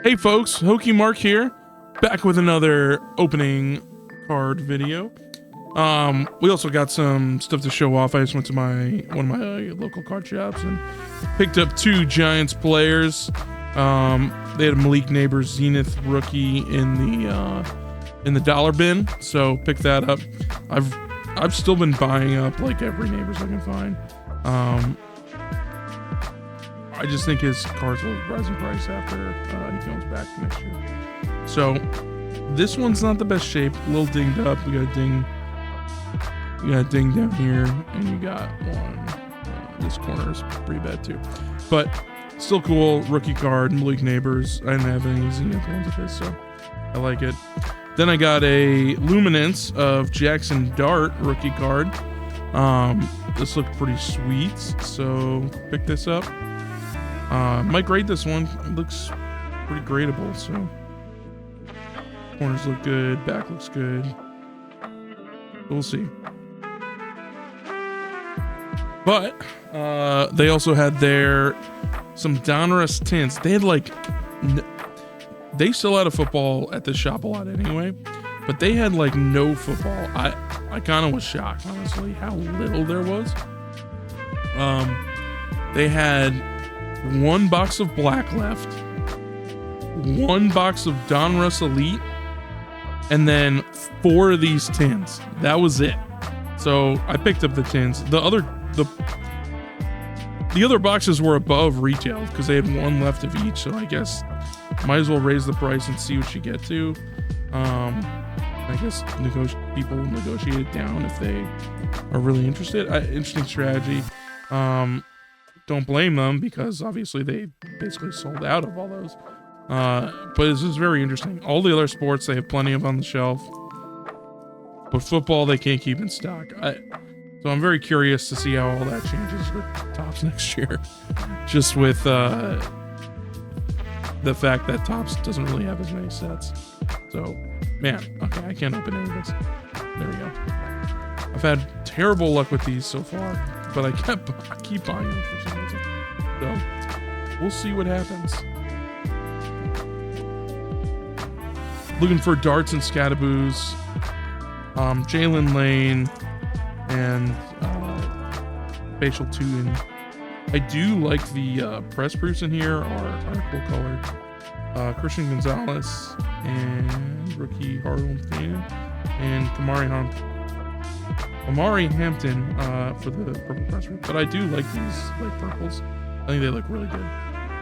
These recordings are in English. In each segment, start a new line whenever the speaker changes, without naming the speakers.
Hey folks, Hokey Mark here, back with another opening card video. We also got some stuff to show off. I just went to one of my local card shops and picked up 2 Giants players. They had a Malik Neighbors Zenith rookie in the dollar bin, so picked that up. I've still been buying up like every Neighbors I can find. I just think his cards will rise in price after he comes back next year. So this one's not the best shape, a little dinged up. We got a ding down here, and you got one. This corner is pretty bad too, but still cool. Rookie card, Malik Neighbors. I didn't have any Zenith ones of his, so I like it. Then I got a Luminance of Jackson Dart rookie card. This looked pretty sweet, so pick this up. Might grade this one. It looks pretty gradable, so corners look good, back looks good. We'll see. But they also had some Donruss tints. They had they sell out of football at this shop a lot anyway, but they had like no football. I kind of was shocked, honestly, how little there was. They had 1 box of black left, 1 box of Donruss Elite, and then 4 of these tins. That was it. So I picked up the tins. The other boxes were above retail because they had 1 left of each. So I guess might as well raise the price and see what you get to. I guess people negotiate it down if they are really interested. Interesting strategy. Don't blame them because obviously they basically sold out of all those. But this is very interesting. All the other sports they have plenty of on the shelf, but football they can't keep in stock. So I'm very curious to see how all that changes with Topps next year. Just with the fact that Topps doesn't really have as many sets. So man, okay, I can't open any of this. There we go. I've had terrible luck with these so far, but I keep buying them for some reason. So we'll see what happens. Looking for darts and scataboos, Jalen Lane, and facial tuning. I do like the press proofs in here are cool colored. Christian Gonzalez and rookie Harlan Fan and Amari Hampton for the purple press proof. But I do like these like purples. I think they look really good.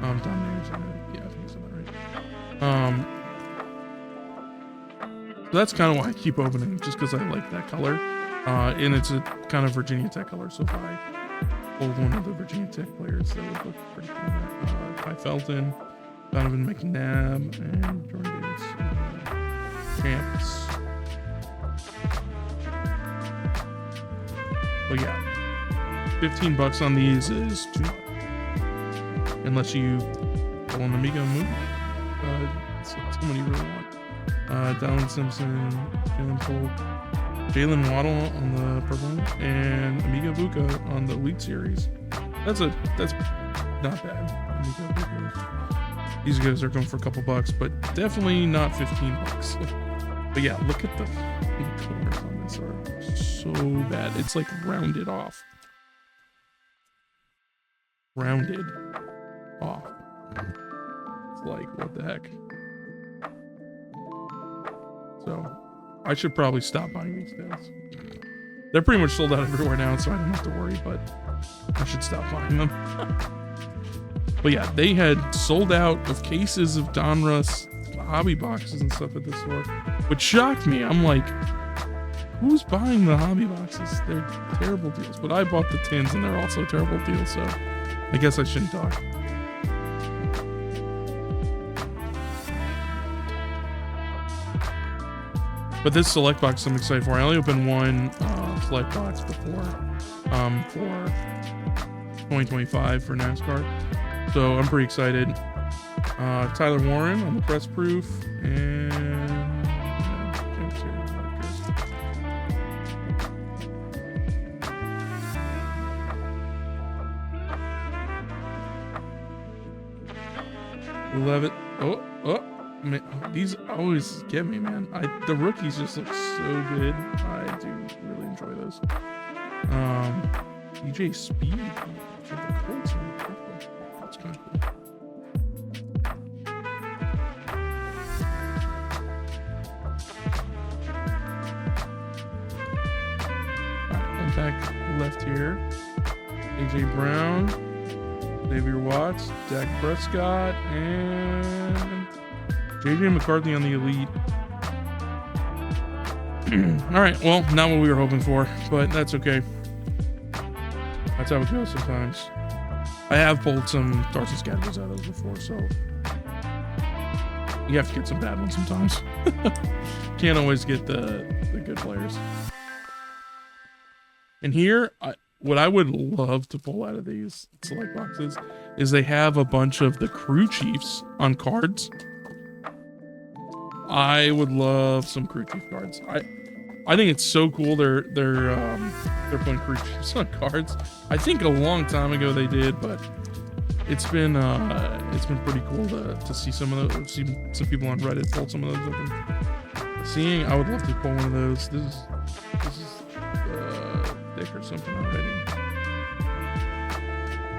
Dominators, yeah, I think that's right. So that's kind of why I keep opening, just because I like that color. And it's a kind of Virginia Tech color. So if I pulled one of the Virginia Tech players, that would look pretty cool. Ty Felton, Donovan McNabb, and Jordan Davis. Champs. But yeah, $15 on these is too much. Unless you pull an Amigo movie. That's what somebody really want. Donald Simpson, Jalen Polk, Jalen Waddle on the purple, and Amiga Buka on the Elite Series. That's not bad. Amiga Buka. These guys are going for a couple bucks, but definitely not $15. But yeah, look at the corners on this are so bad. It's like rounded off. Rounded off. It's like, what the heck? So I should probably stop buying these things. They're pretty much sold out everywhere now, so I don't have to worry, but I should stop buying them. But yeah, they had sold out of cases of Donruss hobby boxes and stuff at the store, which shocked me. I'm like, who's buying the hobby boxes? They're terrible deals. But I bought the tins and they're also terrible deals, so I guess I shouldn't talk. But this select box I'm excited for. I only opened one select box before for 2025 for NASCAR. So I'm pretty excited. Tyler Warren on the press proof and Levitt Oh, man, these always get me, man. The rookies just look so good. I do really enjoy those. DJ Speed for the Colts. That's kind of cool. Alright, back left here. AJ Brown, Xavier Watts, Dak Prescott, and JJ McCarthy on the elite. Alright, well, not what we were hoping for, but that's okay. That's how it goes sometimes. I have pulled some darts and scatters out of those before, so you have to get some bad ones sometimes. Can't always get the good players. And here, what I would love to pull out of these select boxes is they have a bunch of the crew chiefs on cards. I would love some crew chief cards. I think it's so cool they're putting crew chiefs on cards. I think a long time ago they did, but it's been pretty cool to see some of those. See some people on Reddit pull some of those open. Seeing, I would love to pull one of those. This is thick or something already.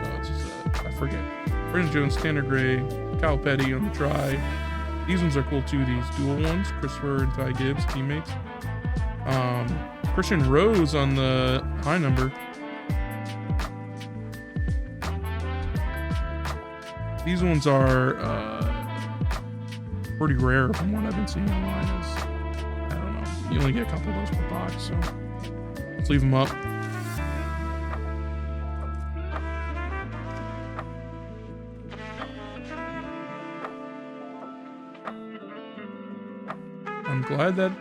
No, it's just I forget. Brandon Jones, Tanner Gray, Kyle Petty on the try. These ones are cool too. These dual ones, Christopher and Ty Gibbs, teammates. Christian Rose on the high number. These ones are pretty rare from what I've been seeing online. I don't know. You only get a couple of those per box, so let's leave them up. I'm glad that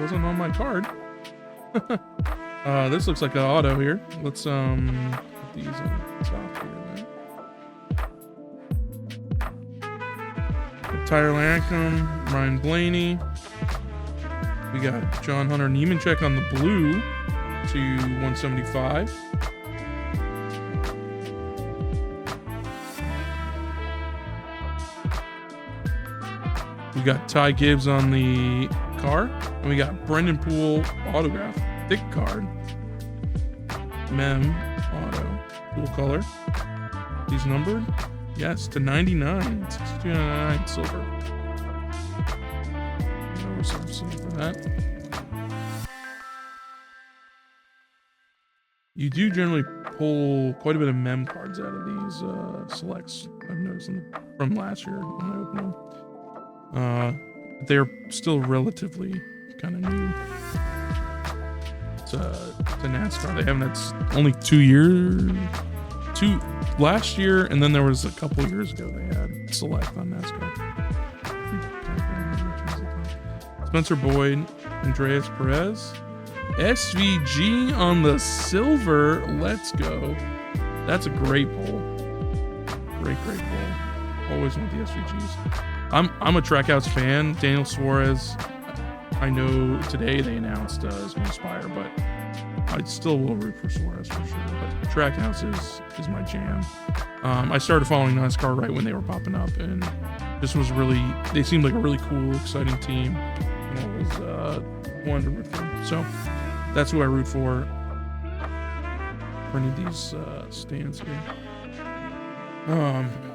wasn't on my card. This looks like an auto here. Let's put these on top here then. Tyler Lancome, Ryan Blaney. We got John Hunter Nemechek on the blue to 175. We got Ty Gibbs on the card, and we got Brendan Poole autograph, thick card, mem auto, dual color. These numbered, yes, to 99, 62.99 silver. No reception for that. You do generally pull quite a bit of mem cards out of these selects. I've noticed from last year when I opened them. They're still relatively kind of new to NASCAR. They haven't had only 2 years, last year, and then there was a couple years ago they had select on NASCAR. Spencer Boyd, Andreas Perez, SVG on the silver. Let's go. That's a great pull. Great pull. Always want the SVGs. I'm a Trackhouse fan. Daniel Suarez, I know today they announced is going to expire, but I still will root for Suarez for sure. But Trackhouse is my jam. I started following NASCAR right when they were popping up, and this was they seemed like a really cool, exciting team, and I was wanted to root for them. So that's who I root for any of these stands here.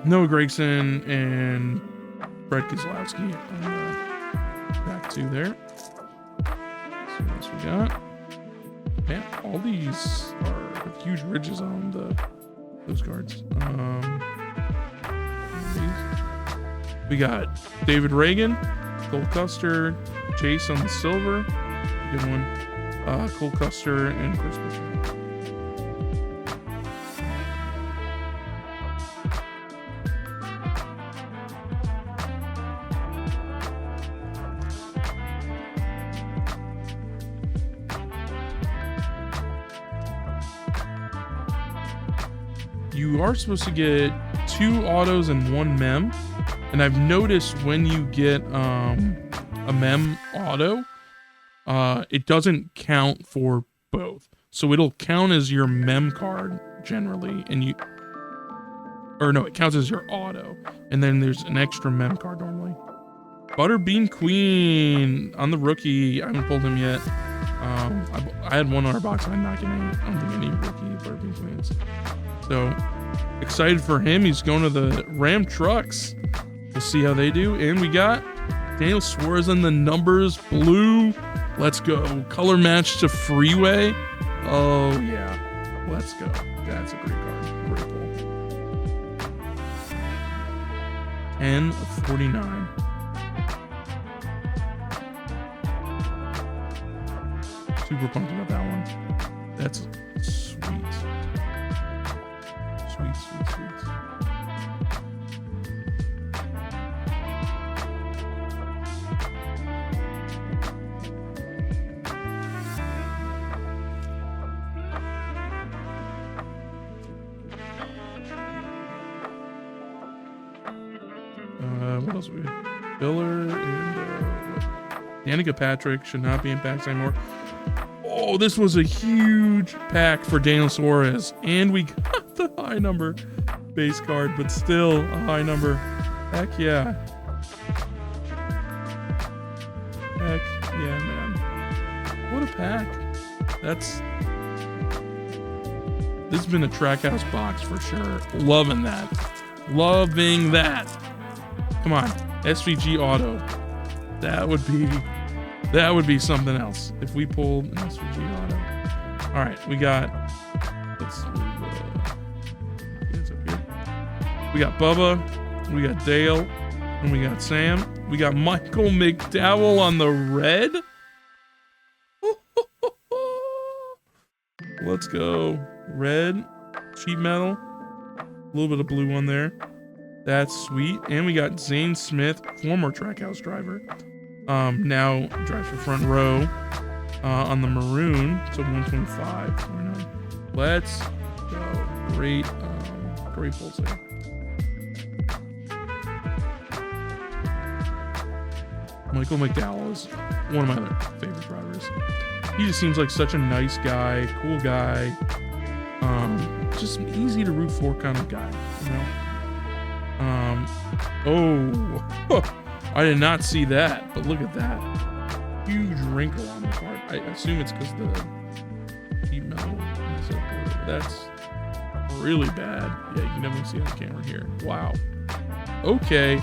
Noah Gragson and Brett Keselowski on the back two there. So what else we got? Man, all these are huge ridges on those cards. We got David Reagan, Cole Custer, Chase on the silver, good one. Cole Custer and Chris Buescher. You are supposed to get 2 autos and 1 mem, and I've noticed when you get a mem auto, it doesn't count for both, so it'll count as your mem card generally, and or no, it counts as your auto. And then there's an extra mem card normally. Butterbean Queen on the rookie. I haven't pulled him yet. I had one on our box. I'm not getting any. I don't think any rookie Butterbean Queens. So excited for him. He's going to the Ram Trucks. We'll see how they do. And we got Daniel Suarez on the numbers blue. Let's go. Color match to Freeway. Oh yeah. Let's go. That's a great card. Great pull. 10 of 49. Super pumped about that one. That's sweet. Sweet, sweet, sweet. What else we got? Biller and Danica Patrick should not be in packs anymore. Oh, this was a huge pack for Daniel Suarez. And we got the high number base card, but still a high number. Heck yeah. Heck yeah, man. What a pack. This has been a Trackhouse box for sure. Loving that. Loving that. Come on. SVG Auto. That would be something else if we pulled an SVG Auto. All right, we got. Let's move. It's up here. We got Bubba, we got Dale, and we got Sam. We got Michael McDowell on the red. Let's go. Red, sheet metal, a little bit of blue on there. That's sweet. And we got Zane Smith, former Trackhouse driver. Now drives for Front Row on the maroon. So 125. Let's go. Great pulls there. Michael McDowell is one of my other favorite drivers. He just seems like such a nice guy, cool guy. Just easy to root for kind of guy, you know? I did not see that, but look at that. Huge wrinkle on the card. I assume it's because the sheet metal. That's really bad. Yeah, you can definitely see it on camera here. Wow. Okay.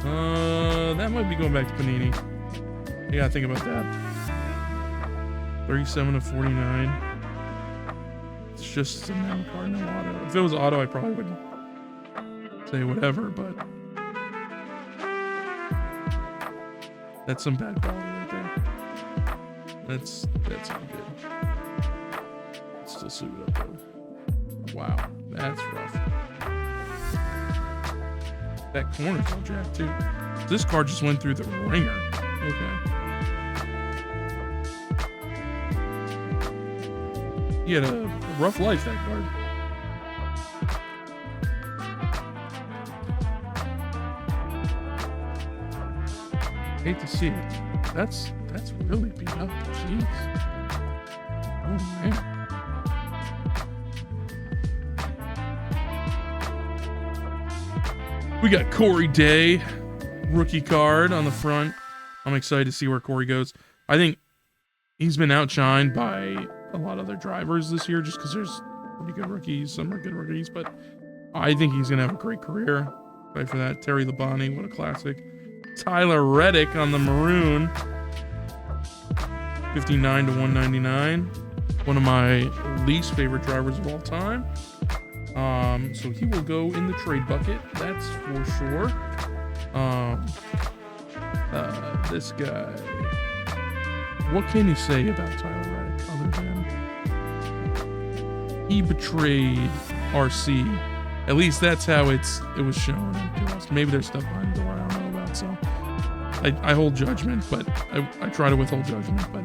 That might be going back to Panini. You gotta think about that. 37 of 49. It's just a mem card, no auto. If it was auto, I probably wouldn't say whatever, but that's some bad quality right there. That's not good. Still suit it up though. Wow, that's rough. That corner's all jacked too. This card just went through the ringer. Okay. He had a rough life, that card. Hate to see it. That's really beat up. Jeez. Oh man. We got Corey Day, rookie card on the front. I'm excited to see where Corey goes. I think he's been outshined by a lot of other drivers this year just because there's pretty good rookies. Some are good rookies, but I think he's going to have a great career. Right for that. Terry Labonte, what a classic. Tyler Reddick on the maroon. 59 to 199. One of my least favorite drivers of all time. So he will go in the trade bucket. That's for sure. This guy. What can you say about Tyler Reddick other than he betrayed RC? At least that's how it was shown to us. Maybe there's stuff behind the door I don't know about. So I hold judgment, but I try to withhold judgment. But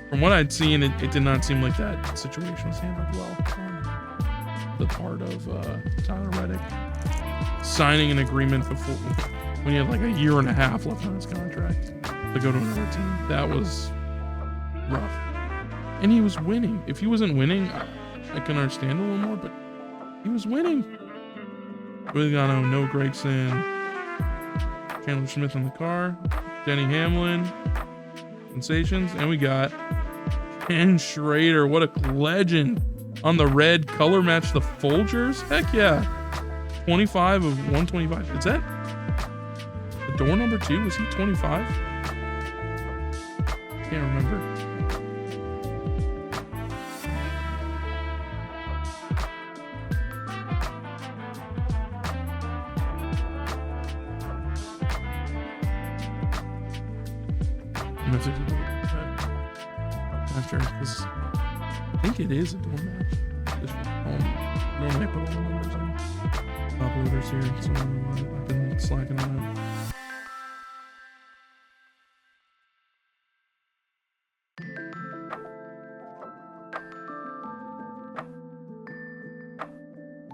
from what I'd seen, it did not seem like that situation was handled well on the part of Tyler Reddick. Signing an agreement before when he had like a year and a half left on his contract to go to another team. That was rough. And he was winning. If he wasn't winning, I can understand a little more, but he was winning. Logano, Noah Gragson, Chandler Smith in the car, Denny Hamlin, Sensations, and we got Ken Schrader. What a legend on the red color match the Folgers. Heck yeah. 25 of 125. Is that the door number 2? Was he 25? Can't remember. After, because I think it is a door match. Normally I put all the numbers in top loaders here, so I've been slacking on it.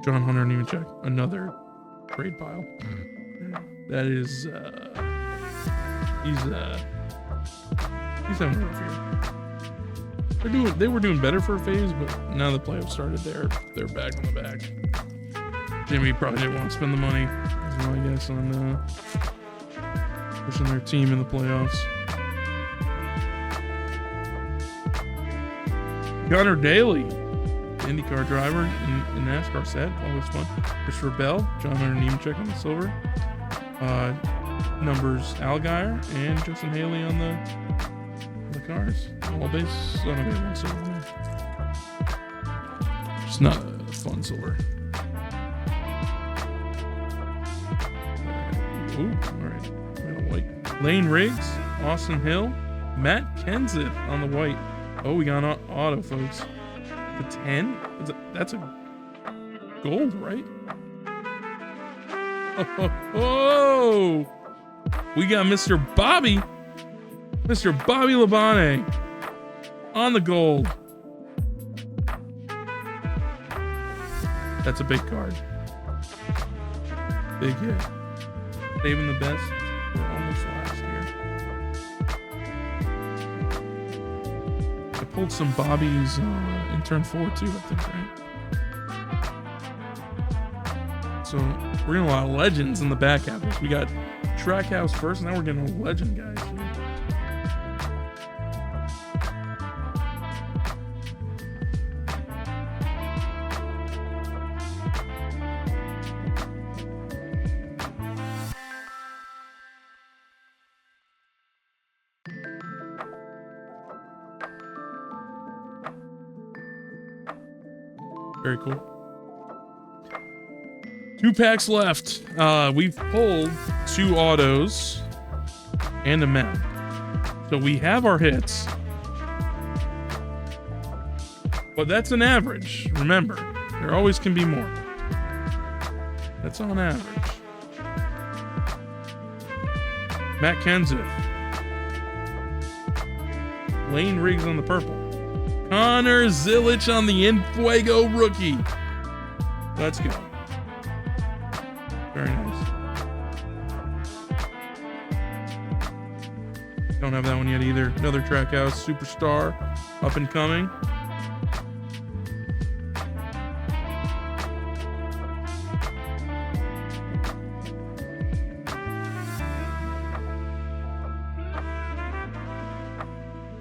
John Hunter didn't even check. Another trade pile. That is he's having a rough year. They were doing better for a phase, but now the playoffs started, they're back on the back. Jimmy probably didn't want to spend the money, as well, I guess, on pushing their team in the playoffs. Connor Daly, IndyCar driver in NASCAR set, always fun. Christopher Bell, John Hunter Nemechek on the silver. Numbers Allgaier and Justin Haley on the cars. All base son of a one silver. Just not a fun silver. Ooh, alright. White. Lane Riggs, Austin Hill, Matt Kenseth on the white. Oh, we got an auto, folks. The 10? That's a gold, right? Oh, we got Mr. Bobby Labonte on the gold. That's a big card. Big hit. Saving the best for almost last year. I pulled some Bobbies in turn 4 too, I think, right? So we're getting a lot of legends in the back half. We got Trackhouse first, now we're getting a legend, guys. Very cool. 2 packs left. We've pulled 2 autos and a map. So we have our hits. But that's an average. Remember, there always can be more. That's on average. Matt Kenseth. Lane Riggs on the purple. Connor Zilic on the Infuego rookie. Let's go. Very nice. Don't have that one yet either. Another Trackhouse superstar up and coming.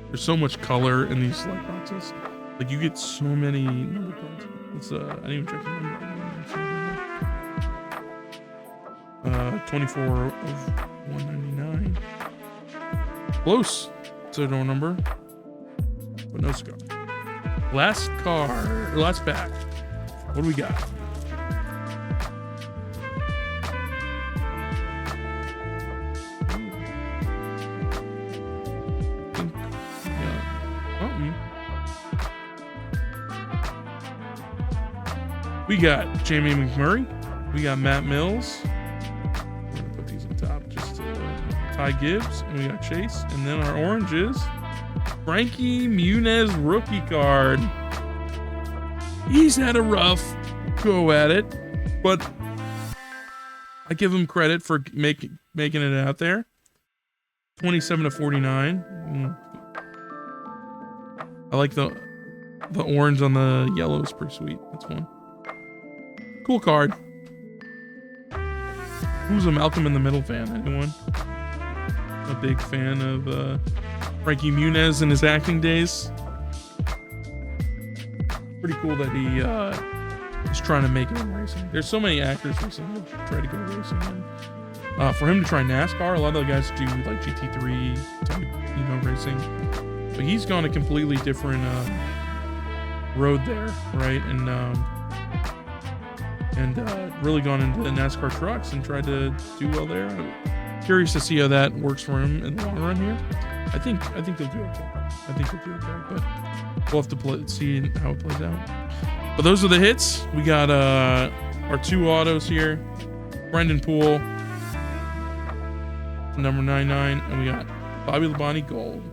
There's so much color in these select boxes. Like, you get so many number cards. It's I didn't even check the number. 24 of 199. Close to door number, but no scar. Last pack. What do we got? We got Jamie McMurray. We got Matt Mills. We're gonna put these on top. Just Ty Gibbs, and we got Chase. And then our orange is Frankie Muniz rookie card. He's had a rough go at it, but I give him credit for making it out there. 27 of 49. I like the orange on the yellow is pretty sweet. That's one. Cool card. Who's a Malcolm in the Middle fan? Anyone? A big fan of Frankie Muniz in his acting days. Pretty cool that he is trying to make it in racing. There's so many actors recently who try to go racing, and for him to try NASCAR, a lot of the guys do like GT3 type, you know, racing. But he's gone a completely different road there, right? And really gone into the NASCAR trucks and tried to do well there. I'm curious to see how that works for him in the long run here. I think he'll do okay. I think he'll do okay, but we'll have to see how it plays out. But those are the hits. We got our 2 autos here. Brendan Poole, number 99, and we got Bobby Labonte gold.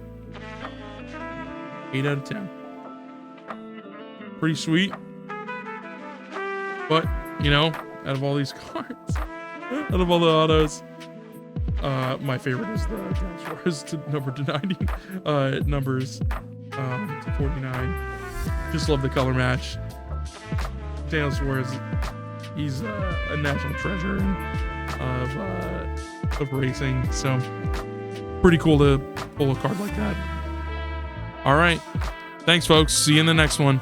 8 out of 10. Pretty sweet. But, you know, out of all these cards, out of all the autos, my favorite is the Daniel Suarez to number to 90, numbers to 49. Just love the color match. Daniel Suarez, he's a national treasure of racing, so pretty cool to pull a card like that. All right, thanks folks, see you in the next one.